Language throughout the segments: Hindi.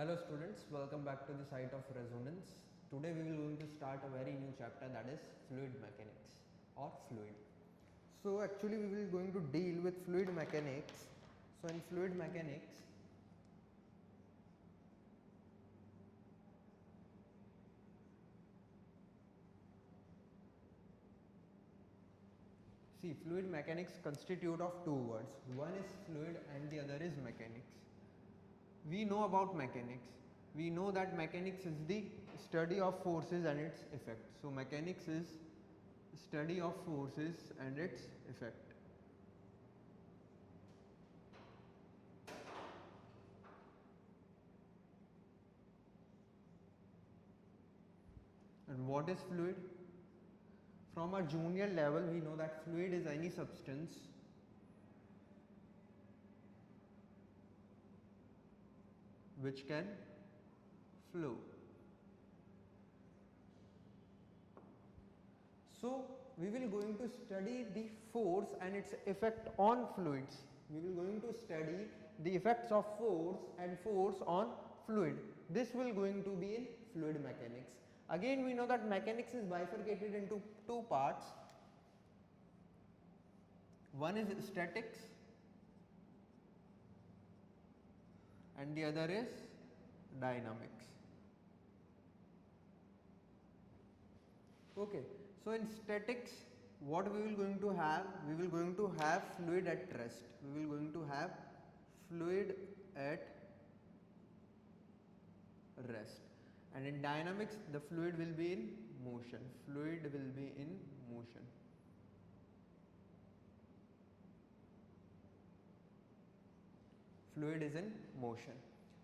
Hello students, welcome back to the site of Resonance. Today we will going to start a very new chapter, that is fluid mechanics or fluid. So actually we will going to deal with fluid mechanics. So in fluid mechanics, see, fluid mechanics constitute of two words. One is fluid and the other is mechanics. We know about mechanics. We know that mechanics is the study of forces and its effect. So mechanics is study of forces and its effect. And what is fluid? From our junior level we know that fluid is any substance which can flow. So we will going to study the force and its effect on fluids. We will going to study the effects of force and force on fluid. This will going to be in fluid mechanics. Again we know that mechanics is bifurcated into two parts. One is statics and the other is dynamics. Okay, so in statics what we will going to have? We will going to have fluid at rest. We will going to have fluid at rest. And in dynamics the fluid will be in motion. Fluid will be in motion. Fluid is in motion.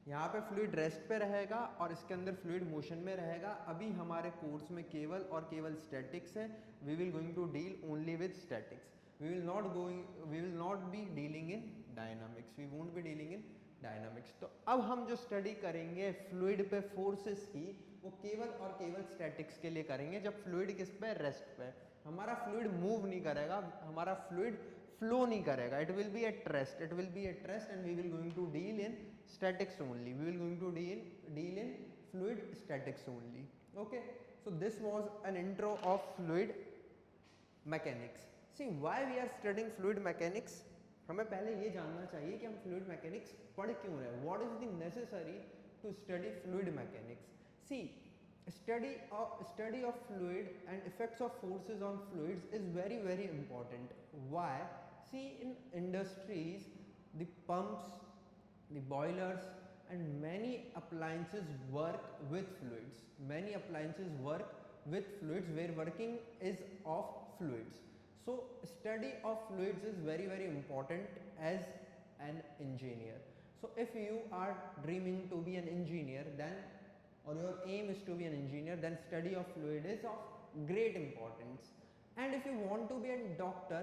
यहाँ पे फ्लूइड रेस्ट पे रहेगा और इसके अंदर फ्लूइड मोशन में रहेगा. अभी हमारे कोर्स में केवल और केवल स्टैटिक्स है. We will going to deal only with statics. We will not be dealing in dynamics. We won't be dealing in dynamics. तो अब हम जो स्टडी करेंगे फ्लूइड पे फोर्सेस की, वो केवल और केवल स्टैटिक्स के लिए करेंगे. जब फ्लूइड किस पे? रेस्ट पे. हमारा फ्लूइड मूव नहीं करेगा, हमारा फ्लूइड flow नहीं करेगा. It will be at rest. It will be at rest and we will going to deal in statics only. We will going to deal in fluid statics only. Okay. So this was an intro of fluid mechanics. See why we are studying fluid mechanics. हमें पहले ये जानना चाहिए कि हम fluid mechanics पढ़ क्यों रहे हैं. What is the necessary to study fluid mechanics? See, study of fluid and effects of forces on fluids is very important. Why? See, in industries the pumps, the boilers and many appliances work with fluids. Many appliances work with fluids where working is of fluids. So study of fluids is very important as an engineer. So if you are dreaming to be an engineer, then or your aim is to be an engineer, then study of fluid is of great importance. And if you want to be a doctor,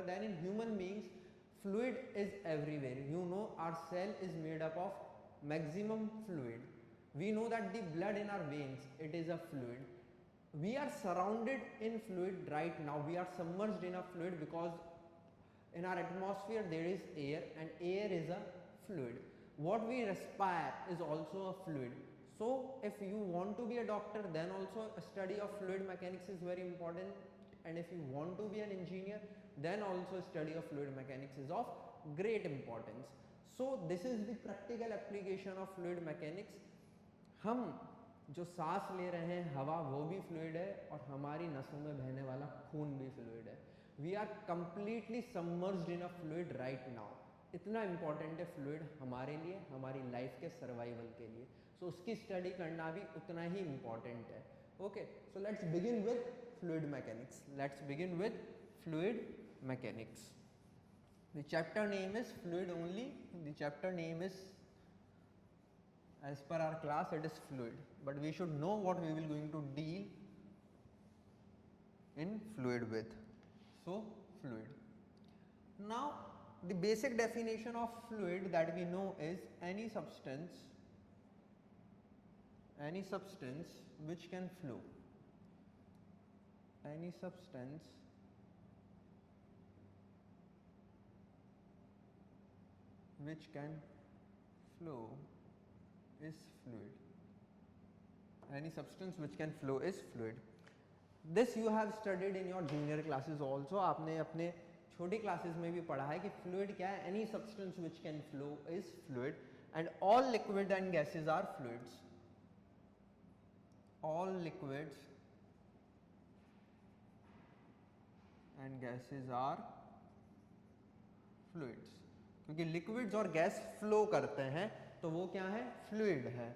then in human beings fluid is everywhere. You know, our cell is made up of maximum fluid. We know that the blood in our veins, it is a fluid. We are surrounded in fluid right now. We are submerged in a fluid because in our atmosphere there is air and air is a fluid. What we respire is also a fluid. So if you want to be a doctor, then also a study of fluid mechanics is very important. And if you want to be an engineer, then also study of fluid mechanics is of great importance. So this is the practical application of fluid mechanics. हम जो सांस ले रहे हैं हवा, वो भी फ्लूइड है और हमारी नसों में बहने वाला खून भी फ्लूइड है. We are completely submerged in a fluid right now. इतना इम्पॉर्टेंट है फ्लूइड हमारे लिए, हमारी लाइफ के सर्वाइवल के लिए. सो उसकी स्टडी करना भी उतना ही इम्पॉर्टेंट है. Okay, so let's begin with fluid mechanics. The chapter name is fluid only. The chapter name is, as per our class, it is fluid, but we should know what we will going to deal in fluid with. So fluid. Now the basic definition of fluid that we know is any substance which can flow. Any substance which can flow is fluid. Any substance which can flow is fluid. This you have studied in your junior classes also. आपने अपने छोटी classes में भी पढ़ा है कि fluid क्या है. Any substance which can flow is fluid, and all liquid and gases are fluids. All liquids and gases are fluids. क्योंकि liquids और gas flow करते हैं तो वो क्या है, fluid है.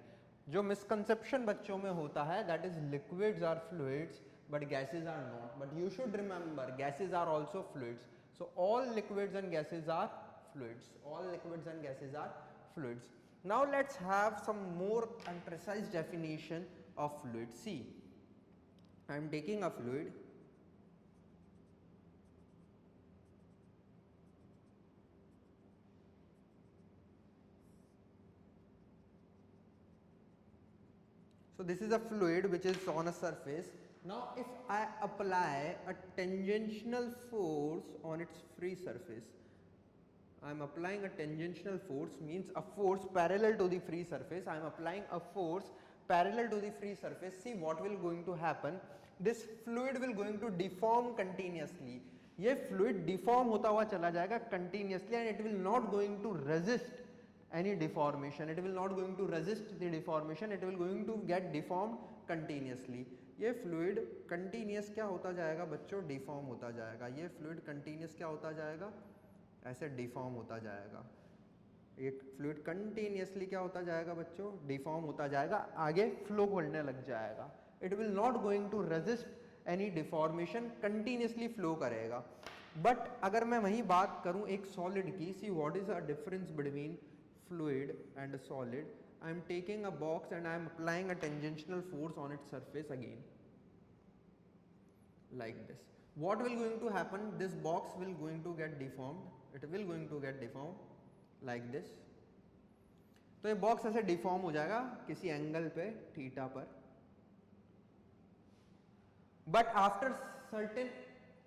जो misconception बच्चों में होता है that is liquids are fluids but gases are not, but you should remember gases are also fluids. So all liquids and gases are fluids. All liquids and gases are fluids. Now let's have some more and precise definition of fluid. See, I am taking a fluid. So this is a fluid which is on a surface. Now if I apply a tangential force on its free surface, I am applying a tangential force, means a force parallel to the free surface. I am applying a force parallel to the free surface. See what will going to happen. This fluid will going to deform continuously. ये fluid deform होता हुआ चला जाएगा continuously, and it will not going to resist any deformation. It will not going to resist the deformation. It will going to get deformed continuously. ये fluid continuous क्या होता जाएगा बच्चों, deform होता जाएगा. ये fluid continuous क्या होता जाएगा, ऐसे deform होता जाएगा. एक fluid continuously क्या होता जाएगा बच्चों, deform होता जाएगा, आगे flow करने लग जाएगा. It will not going to resist any deformation, continuously flow करेगा. But अगर मैं वही बात करूँ एक solid की, see what is the difference between fluid and a solid. I am taking a box and I am applying a tangential force on its surface again, like this. What will going to happen, this box will going to get deformed. It will going to get deformed like this. तो ये बॉक्स ऐसे डिफॉर्म हो जाएगा किसी एंगल पे थीटा पर. But after certain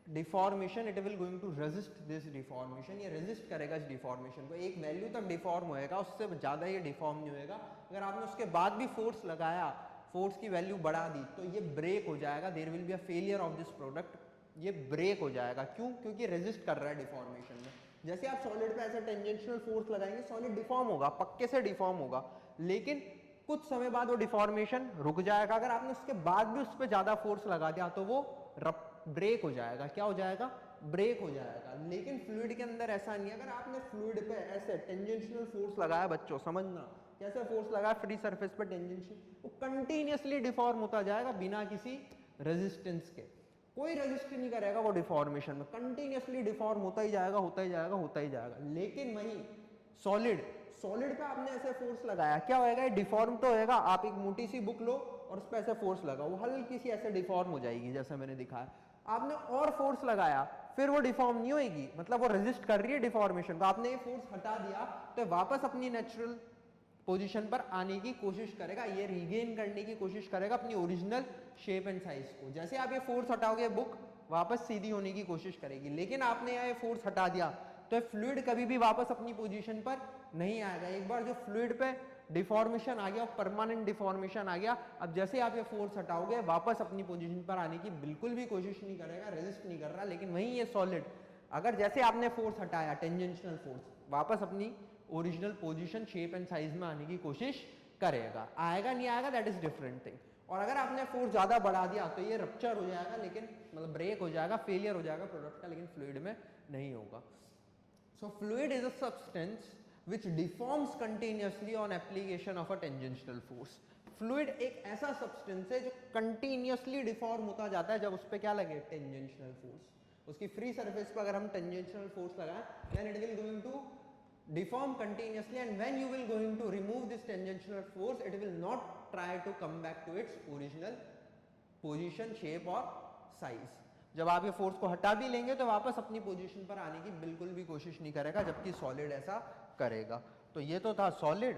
deformation it will going to resist this deformation. ये रेजिस्ट करेगा इस डिफॉर्मेशन को. एक वैल्यू तक डिफॉर्म होएगा, उससे ज़्यादा ये डिफॉर्म नहीं होएगा. अगर आपने उसके बाद भी फोर्स लगाया, फोर्स की वैल्यू बढ़ा दी, तो ये ब्रेक हो जाएगा. There will be a failure of this product. ये ब्रेक हो जाएगा. क्यों? क्योंकि रेजिस्ट कर रहा है डिफॉर्मेशन में. जैसे आप सॉलिड पे ऐसा टेंजेंशियल फोर्स लगाएंगे, सॉलिड डिफॉर्म होगा, पक्के से डिफॉर्म होगा, लेकिन कुछ समय बाद वो डिफॉर्मेशन रुक जाएगा. अगर आपने उसके बाद भी उस पर ज्यादा फोर्स लगा दिया तो वो ब्रेक हो जाएगा. क्या हो जाएगा? ब्रेक हो जाएगा. लेकिन फ्लूइड के अंदर ऐसा नहीं है. अगर आपने फ्लूइड पे ऐसे टेंजेंशियल फोर्स लगाया, बच्चों समझना कैसे फोर्स लगाया फ्री सरफेस पे टेंजेंशियल, वो कंटिन्यूअसली डिफॉर्म होता जाएगा बिना किसी रेजिस्टेंस के. कोई रेजिस्ट नहीं करेगा वो डिफॉर्मेशन में, कंटिन्यूअसली डिफॉर्म होता ही जाएगा, होता ही जाएगा, होता ही जाएगा. लेकिन वही सॉलिड, सॉलिड पे आपने ऐसे फोर्स लगाया, क्या होएगा? डिफॉर्म तो होएगा. आप एक मोटी सी बुक लो और उस पर ऐसे फोर्स लगाओ, वो हल्की सी ऐसे डिफॉर्म हो जाएगी जैसे मैंने दिखाया. आपने और फोर्स लगाया, फिर वो डिफॉर्म नहीं होएगी, मतलब वो रेजिस्ट कर रही है डिफॉर्मेशन को. आपने ये फोर्स हटा दिया तो वापस अपनी नेचुरल पोजीशन पर आने की कोशिश करेगा. ये रीगेन करने की कोशिश करेगा अपनी ओरिजिनल शेप एंड साइज को. जैसे आप ये फोर्स हटाओगे, बुक वापस सीधी होने की कोशिश करेगी. लेकिन आपने ये फोर्स हटा दिया तो फ्लूइड कभी भी वापस अपनी पोजीशन पर नहीं आएगा. एक बार जो फ्लूइड पे डिफॉर्मेशन आ गया, परमानेंट डिफॉर्मेशन आ गया, अब जैसे आप ये फोर्स हटाओगे वापस अपनी पोजीशन पर आने की बिल्कुल भी कोशिश नहीं करेगा, रेजिस्ट नहीं कर रहा. लेकिन वहीं ये सॉलिड, अगर जैसे आपने फोर्स हटाया टेंजेंशियल फोर्स, वापस अपनी original position shape and size में आने की कोशिश करेगा. आएगा नहीं आएगा दैट इज डिफरेंट थिंग. और अगर आपने फोर्स ज्यादा बढ़ा दिया तो ये रप्चर हो जाएगा, लेकिन मतलब ब्रेक हो जाएगा, फेलियर हो जाएगा प्रोडक्ट का, लेकिन फ्लूइड में नहीं होगा. So fluid is a substance which deforms continuously on application of a tangential force. Fluid एक ऐसा सब्सटेंस है जो कंटिन्यूअसली डिफॉर्म होता जाता है जब उस पर क्या लगे? Tangential force. उसकी फ्री सरफेस पर अगर हम टेंजेंशियल फोर्स लगाएं, then it will going to deform continuously, and when you will going to remove this tangential force, it will not try to come back to its original position, shape or size. जब आप ये फोर्स को हटा भी लेंगे तो वापस अपनी पोजीशन पर आने की बिल्कुल भी कोशिश नहीं करेगा, जबकि सॉलिड ऐसा करेगा. तो ये तो था सॉलिड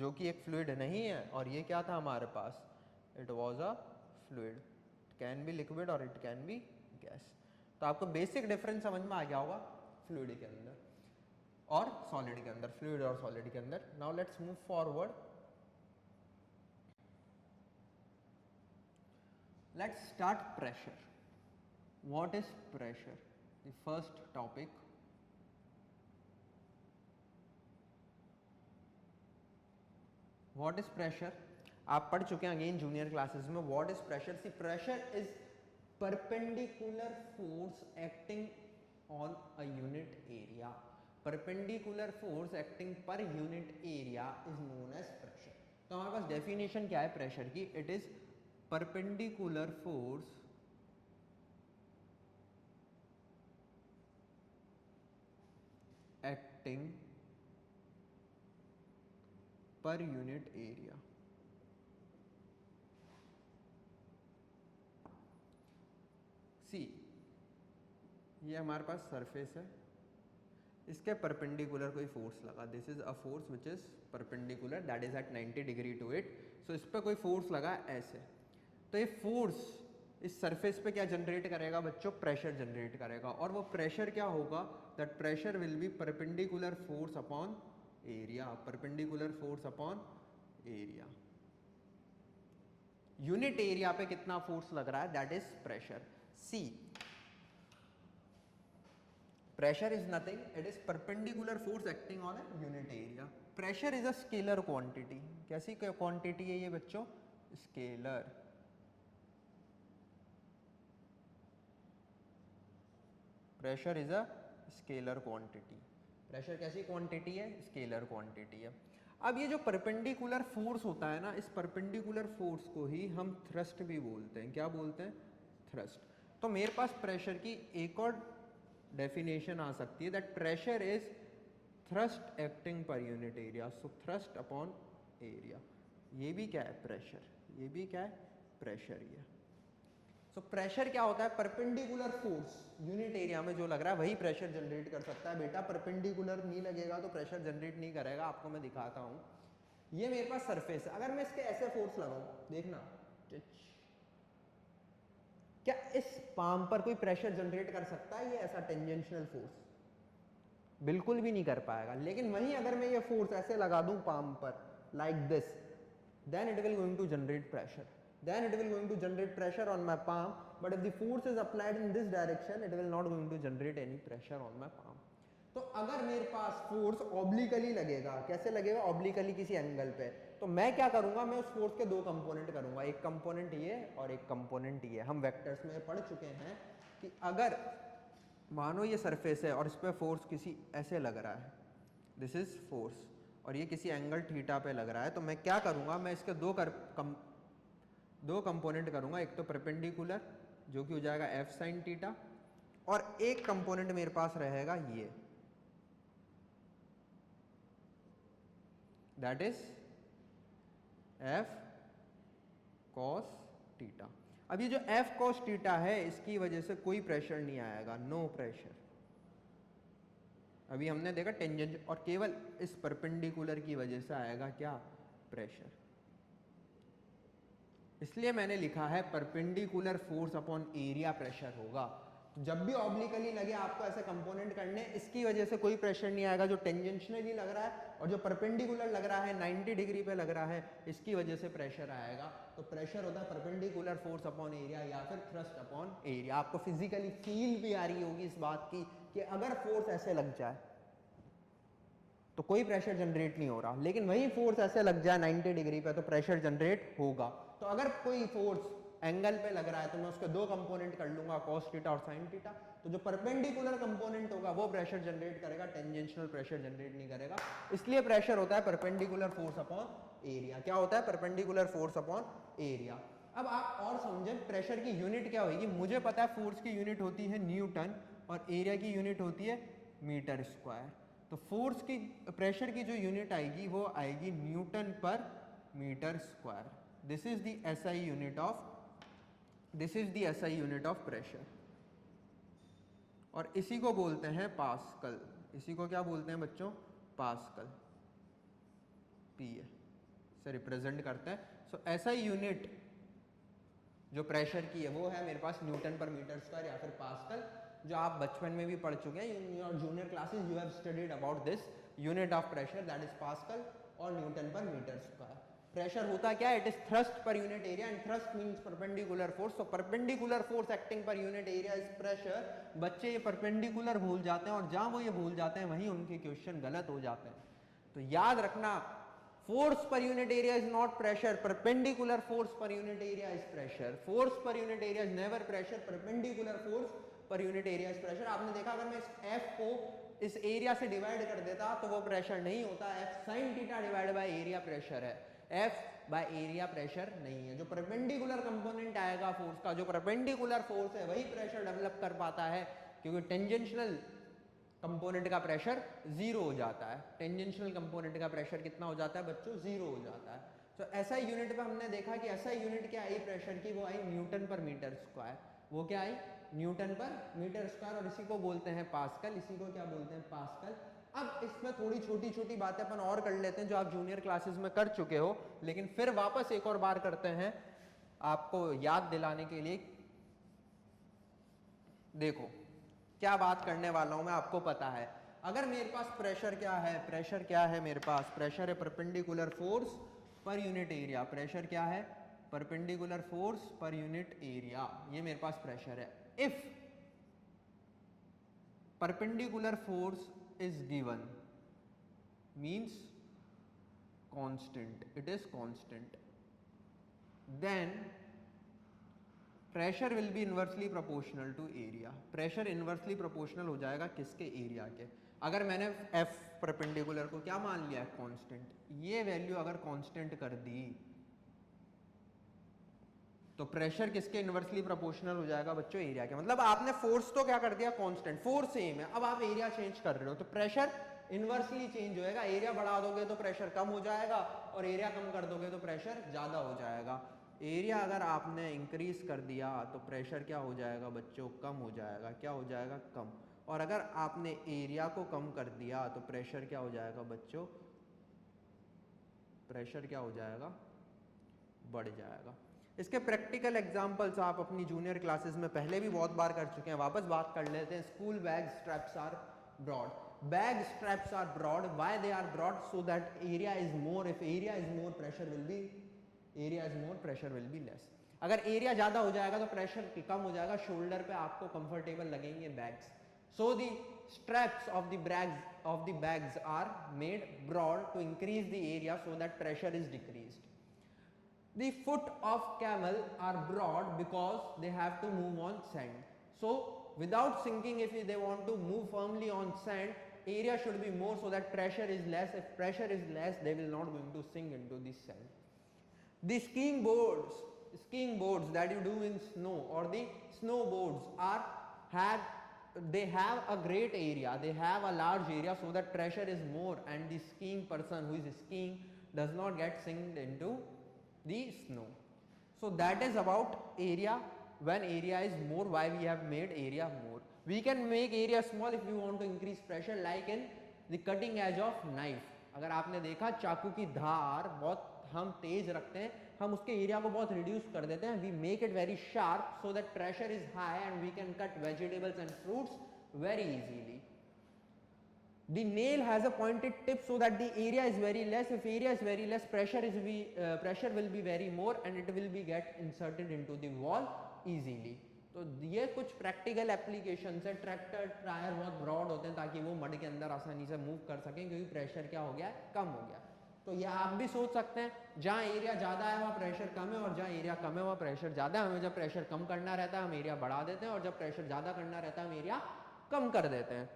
जो कि एक फ्लूइड नहीं है, और ये क्या था हमारे पास? It was a fluid. It can be liquid और इट कैन बी गैस. तो आपको बेसिक डिफरेंस समझ में आ गया होगा फ्लूइड के अंदर. और सॉलिड के अंदर, फ्लूइड और सॉलिड के अंदर. Now let's move forward. Let's start pressure. What is pressure? The first topic. What is pressure? आप पढ़ चुके हैं अगेन जूनियर क्लासेस में. What is pressure? See pressure is perpendicular force acting on a unit area. Perpendicular force acting per unit area is known as pressure. तो हमारे पास डेफिनेशन क्या है प्रेशर की? It is perpendicular force acting per unit area. सी, ये हमारे पास सरफेस है, इसके परपेंडिकुलर कोई फोर्स लगा. This is a force which is perpendicular, that is at 90 degree to it. So इस पर कोई फोर्स लगा ऐसे. तो ये फोर्स इस सरफेस पे क्या जनरेट करेगा बच्चों? प्रेशर जनरेट करेगा. और वो प्रेशर क्या होगा? That pressure will be perpendicular force upon area. Perpendicular force upon area. Unit area पे कितना फोर्स लग रहा है, that is pressure. See, pressure is nothing, it is perpendicular force acting on a unit area. Pressure is a scalar quantity. कैसी क्वांटिटी है ये बच्चों? Scalar. Pressure is a scalar quantity. Pressure कैसी क्वांटिटी है? स्केलर क्वांटिटी है. अब ये जो परपेंडिकुलर फोर्स होता है ना, इस परपेंडिकुलर फोर्स को ही हम थ्रस्ट भी बोलते हैं. क्या बोलते हैं? थ्रस्ट. तो मेरे पास प्रेशर की एक और डेफिनेशन आ सकती है, that pressure is thrust acting पर यूनिट एरिया. सो थ्रस्ट अपॉन एरिया. ये भी क्या है? प्रेशर. ये भी क्या है? प्रेशर ही है. सो प्रेशर क्या होता है? परपेंडिकुलर फोर्स यूनिट एरिया में जो लग रहा है वही प्रेशर जनरेट कर सकता है. बेटा परपेंडिकुलर नहीं लगेगा तो प्रेशर जनरेट नहीं करेगा. आपको मैं दिखाता हूँ. ये मेरे पास सरफेस है, अगर मैं इसके ऐसे फोर्स लगाऊं, देखना, क्या इस पाम पर कोई प्रेशर जनरेट कर सकता है? ये ऐसा टेंजेंशियल फोर्स बिल्कुल भी नहीं कर पाएगा. लेकिन वहीं अगर मैं ये फोर्स ऐसे लगा दूं पाम पर, like this, then it will going to generate pressure. then it will going to generate pressure on my palm, but if the force is applied in this direction, it will not going to generate any pressure on my palm. तो अगर मेरे पास फोर्स ऑब्लिकली लगेगा, कैसे लगेगा? ऑब्लिकली किसी एंगल पे, तो मैं क्या करूंगा? मैं उस फोर्स के दो कंपोनेंट करूंगा. एक कंपोनेंट ये और एक कंपोनेंट ये. हम वेक्टर्स में पढ़ चुके हैं कि अगर मानो ये सरफेस है और इस पर फोर्स किसी ऐसे लग रहा है, दिस इज फोर्स, और ये किसी एंगल थीटा पे लग रहा है, तो मैं क्या करूंगा? मैं इसके दो कंपोनेंट करूंगा. एक तो परपेंडिकुलर जो कि हो जाएगा एफ साइन थीटा, और एक कंपोनेंट मेरे पास रहेगा ये, that is F cos theta. अब ये जो एफ कॉस थीटा है, इसकी वजह से कोई प्रेशर नहीं आएगा, नो प्रेशर. अभी हमने देखा टेंजेंट, और केवल इस परपेंडिकुलर की वजह से आएगा क्या? प्रेशर. इसलिए मैंने लिखा है perpendicular force upon area pressure होगा. जब भी ऑब्लिकली लगे आपको ऐसे कंपोनेंट करने, इसकी वजह से कोई प्रेशर नहीं आएगा. जो टेंजेंशियली लग रहा है और जो परपेंडिकुलर लग रहा है, 90 डिग्री पे लग रहा है, इसकी वजह से प्रेशर आएगा. तो प्रेशर होता है परपेंडिकुलर फोर्स अपॉन एरिया या फिर थ्रस्ट अपॉन एरिया. आपको फिजिकली फील भी आ रही होगी इस बात की कि अगर फोर्स ऐसे लग जाए तो कोई प्रेशर जनरेट नहीं हो रहा, लेकिन वही फोर्स ऐसे लग जाए 90 डिग्री पे तो प्रेशर जनरेट होगा. तो अगर कोई फोर्स एंगल पे लग रहा है तो मैं उसके दो कंपोनेंट कर लूंगा, कॉस थीटा और साइन थीटा. तो जो परपेंडिकुलर कंपोनेंट होगा वो प्रेशर जनरेट करेगा, टेंजेंशियल प्रेशर जनरेट नहीं करेगा. इसलिए प्रेशर होता है परपेंडिकुलर फोर्स अपॉन एरिया. क्या होता है? Perpendicular force upon area. अब आप और समझे प्रेशर की यूनिट क्या होगी. मुझे पता है फोर्स की यूनिट होती है न्यूटन और एरिया की यूनिट होती है मीटर स्क्वायर. तो फोर्स की, प्रेशर की जो यूनिट आएगी वो आएगी newton per metre square. This is the SI unit of, this is the SI unit of pressure. और इसी को बोलते हैं पास्कल. इसी को क्या बोलते हैं बच्चों? पास्कल. पीए से रिप्रेजेंट करता है. सो एसआई यूनिट जो प्रेशर की है वो है मेरे पास न्यूटन पर मीटर स्क्वायर या फिर पास्कल. जो आप बचपन में भी पढ़ चुके हैं, in your junior classes you have studied about this unit of pressure, that is pascal और Newton per metre square. Pressure होता क्या है? इट इज थ्रस्ट पर unit area and thrust means perpendicular force. So perpendicular force acting पर यूनिट एरिया इज प्रेशर। बच्चे ये परपेंडिकुलर भूल जाते हैं और जहां वो ये भूल जाते हैं वहीं उनके क्वेश्चन गलत हो जाते हैं। तो याद रखना, force per unit area is not pressure, perpendicular force per unit area is pressure. Force per unit area is never pressure, perpendicular force per unit area is pressure. आपने देखा अगर मैं इस F को इस एरिया से डिवाइड कर देता तो वो प्रेशर नहीं होता, F sin theta divide by area pressure है, F बाय एरिया प्रेशर नहीं है। जो परपेंडिकुलर कंपोनेंट आएगा फोर्स का, जो परपेंडिकुलर फोर्स है वही प्रेशर डेवलप कर पाता है, क्योंकि टेंजेंशियल कंपोनेंट का प्रेशर जीरो हो जाता है। टेंजेंशियल कंपोनेंट का प्रेशर कितना हो जाता है बच्चों? जीरो हो जाता है। तो SI यूनिट पे हमने देखा कि SI यूनिट क्या आई प्रेशर की? वो आई न्यूटन पर मीटर स्क्वायर। वो क्या आई? न्यूटन पर मीटर स्क्वायर, और इसी को बोलते हैं पास्कल। इसी को क्या बोलते हैं? पास्कल। अब इसमें थोड़ी छोटी छोटी बातें अपन और कर लेते हैं जो आप जूनियर क्लासेस में कर चुके हो, लेकिन फिर वापस एक और बार करते हैं आपको याद दिलाने के लिए। देखो क्या बात करने वाला हूं मैं, आपको पता है। अगर मेरे पास प्रेशर क्या है? प्रेशर क्या है मेरे पास? प्रेशर है perpendicular force per unit area. Pressure क्या है? Perpendicular force per unit area, ये मेरे पास प्रेशर है। If perpendicular force is given means constant, it is constant, then pressure will be inversely proportional to area. Pressure inversely proportional हो जाएगा किसके? एरिया के। अगर मैंने F परपेंडिकुलर को क्या मान लिया है? कांस्टेंट। ये वैल्यू अगर कांस्टेंट कर दी तो प्रेशर किसके इनवर्सली प्रोपोर्शनल हो जाएगा बच्चों? एरिया के। मतलब आपने फोर्स तो क्या कर दिया? कांस्टेंट, फोर्स सेम है, अब आप एरिया चेंज कर रहे हो तो प्रेशर इनवर्सली चेंज होएगा। एरिया बढ़ा दोगे तो प्रेशर कम हो जाएगा और एरिया कम कर दोगे तो प्रेशर ज्यादा हो जाएगा। एरिया अगर आपने इंक्रीज कर दिया तो प्रेशर क्या हो जाएगा बच्चों? कम हो जाएगा। क्या हो जाएगा? कम। और अगर आपने एरिया को कम कर दिया तो प्रेशर क्या हो जाएगा बच्चों? प्रेशर क्या हो जाएगा? बढ़ जाएगा। इसके प्रैक्टिकल एग्जांपल्स आप अपनी जूनियर क्लासेस में पहले भी बहुत बार कर चुके हैं, वापस बात कर लेते हैं। School bag straps are broad. Bag straps are broad, why they are broad? So that area is more, if area is more pressure will be, area is more pressure will be less. अगर एरिया ज्यादा हो जाएगा तो प्रेशर कम हो जाएगा, शोल्डर पे आपको कंफर्टेबल लगेंगे bags. So the straps of the bags are made broad to increase the area so that pressure is decreased. The foot of camel are broad because they have to move on sand. So without sinking, if they want to move firmly on sand, area should be more so that pressure is less. If pressure is less, they will not going to sink into the sand. The skiing boards that you do in snow, or the snowboards they have a great area, they have a large area so that pressure is more and the skiing person who is skiing does not get sinked into the snow. So that is about area. When area is more, why we have made area more? We can make area small if we want to increase pressure, like in the cutting edge of knife. अगर आपने देखा चाकू की धार बहुत हम तेज रखते हैं, हम उसके एरिया को बहुत रिड्यूस कर देते हैं। We make it very sharp so that pressure is high and we can cut vegetables and fruits very easily. The nail has a pointed tip so that the area is very less. If area is very less, pressure will be very more and it will be get inserted into the wall easily. तो ये कुछ प्रैक्टिकल एप्लीकेशन है। ट्रैक्टर टायर बहुत ब्रॉड होते हैं ताकि वो मड के अंदर आसानी से मूव कर सकें, क्योंकि प्रेशर क्या हो गया? कम हो गया। तो ये आप भी सोच सकते हैं, जहाँ एरिया ज़्यादा है वहाँ प्रेशर कम है और जहाँ एरिया कम है वहाँ प्रेशर ज़्यादा है। हमें जब प्रेशर कम करना रहता है हम एरिया बढ़ा देते हैं और जब प्रेशर ज़्यादा करना रहता है हम एरिया कम कर देते हैं।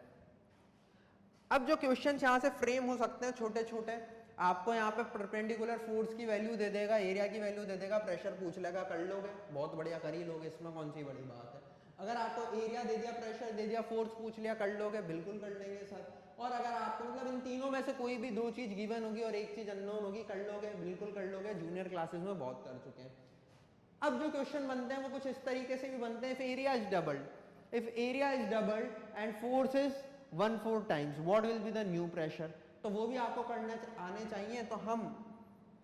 अब जो क्वेश्चन यहाँ से फ्रेम हो सकते हैं छोटे छोटे, आपको यहाँ पे परपेंडिकुलर फोर्स की वैल्यू दे देगा, एरिया की वैल्यू दे देगा, प्रेशर पूछ लेगा, कर लोगे, बहुत बढ़िया कर ही लोगे, इसमें कौन सी बड़ी बात है। अगर आपको एरिया दे दिया, प्रेशर दे दिया, फोर्स पूछ लिया, कर लोगे, बिल्कुल कर लेंगे सर। और अगर आपको मतलब इन तीनों में से कोई भी दो चीज गिवन होगी और एक चीज अननोन होगी, कर लोगे, बिल्कुल कर लोगे, जूनियर क्लासेस में बहुत कर चुके हैं। अब जो क्वेश्चन बनते हैं वो कुछ इस तरीके से भी बनते हैं। If area is doubled, and force is 1/4 times, what will be the new pressure? तो वो भी आपको करना आने चाहिए। तो हम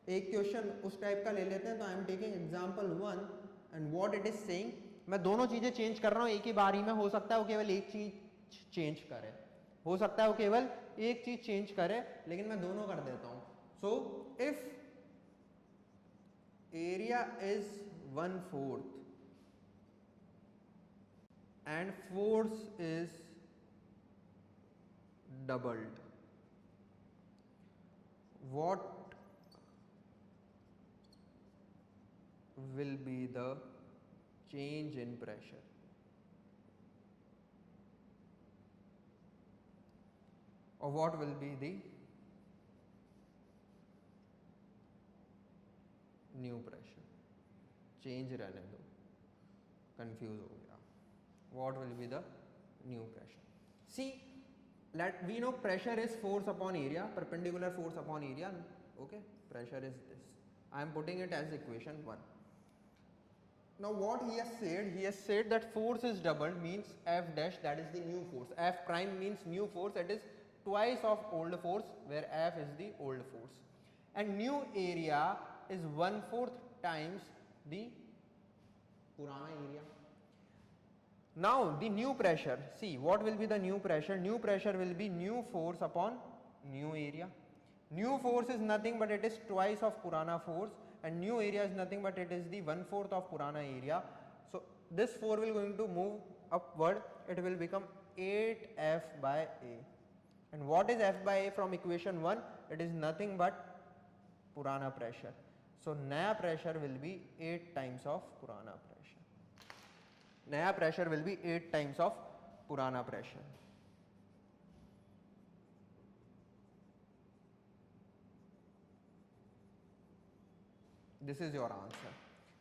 एक क्वेश्चन उस टाइप का ले लेते हैं। तो I am taking example 1 and what it is saying, मैं दोनों चीजें चेंज कर रहा हूं एक ही बारी में, हो सकता है वो केवल एक चीज चेंज करे, हो सकता है वो केवल एक चीज चेंज करे, लेकिन मैं दोनों कर देता हूं. So if area is 1/4 and force is doubled, what will be the change in pressure? Or what will be the new pressure? Change रहने दो, confuse हो गया. What will be the new pressure? See, we know pressure is force upon area, perpendicular force upon area. Okay, pressure is this. I am putting it as equation 1. Now what he has said that force is doubled means F dash, that is the new force. F prime means new force, it is twice of old force, where F is the old force. And new area is 1/4 times the purana area. Now the new pressure, see what will be the new pressure? New pressure will be new force upon new area. New force is nothing but it is twice of purana force, and new area is nothing but it is the 1/4 of purana area. So this 4 will going to move upward, it will become 8F by A. And what is F by A from equation 1? It is nothing but purana pressure. So naya pressure will be 8 times of purana pressure. Naya pressure will be 8 times of purana pressure. This is your answer.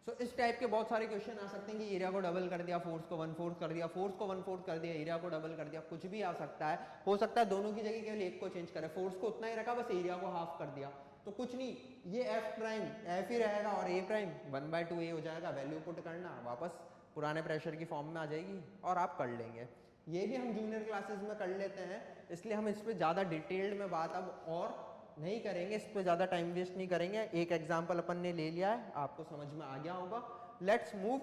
So इस टाइप के बहुत सारे क्वेश्चन आ सकते हैं कि एरिया को डबल कर दिया, फोर्स को 1/4 कर दिया, फोर्स को 1/4 कर दिया, एरिया को डबल कर दिया, कुछ भी आ सकता है. हो सकता है दोनों की जगह केवल एक को चेंज करे, फोर्स को उतना ही रखा, बस एरिया को हाफ कर दिया, तो कुछ नहीं, ये एफ प्राइम एफ ही रहेगा और ए प्राइम 1/2 ए हो जाएगा. वैल्यू पुट करना, वापस पुराने प्रेशर की फॉर्म में आ जाएगी और आप कर लेंगे. ये भी हम जूनियर क्लासेस में कर लेते हैं, इसलिए हम इस पर ज़्यादा डिटेल्ड में बात अब और नहीं करेंगे, इस पे ज़्यादा टाइम वेस्ट नहीं करेंगे. एक एग्जाम्पल अपन ने ले लिया है, आपको समझ में आ गया होगा. Let's move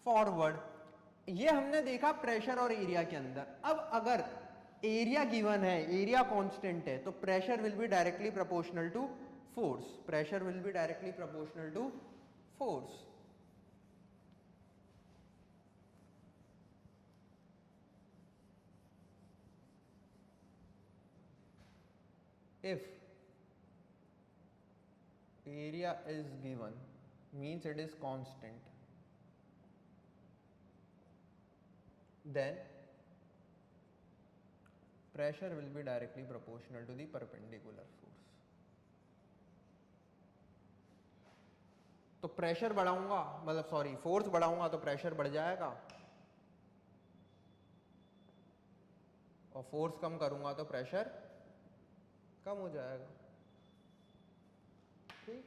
forward. ये हमने देखा प्रेशर और एरिया के अंदर. अब अगर एरिया गिवन है, एरिया कांस्टेंट है, तो pressure will be directly proportional to force. Pressure will be directly proportional to force. If area is given means it is constant, then pressure will be directly proportional to the perpendicular force. तो प्रेशर बढ़ाऊंगा, मतलब सॉरी फोर्स बढ़ाऊंगा तो प्रेशर बढ़ जाएगा, और फोर्स कम करूंगा तो प्रेशर कम हो जाएगा. ठीक,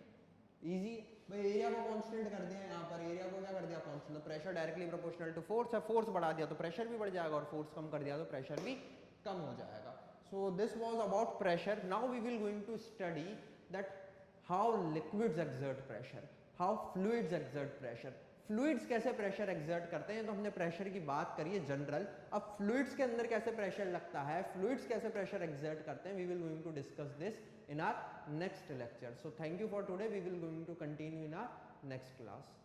इजी. भाई एरिया को कांस्टेंट कर दिया, यहाँ पर एरिया को क्या कर दिया, constant. Pressure directly proportional to force है, फोर्स बढ़ा दिया तो प्रेशर भी बढ़ जाएगा, और फोर्स कम कर दिया तो प्रेशर भी कम हो जाएगा. So this was about pressure. Now we will going to study that how liquids exert pressure, how fluids exert pressure. Fluids कैसे प्रेशर एक्सर्ट करते हैं, तो हमने प्रेशर की बात करी है जनरल. अब फ्लूइड्स के अंदर कैसे प्रेशर लगता है, फ्लूइड्स कैसे प्रेशर एक्सर्ट करते हैं, we will going to discuss this in our next lecture. So thank you for today. We will going to continue in our next class.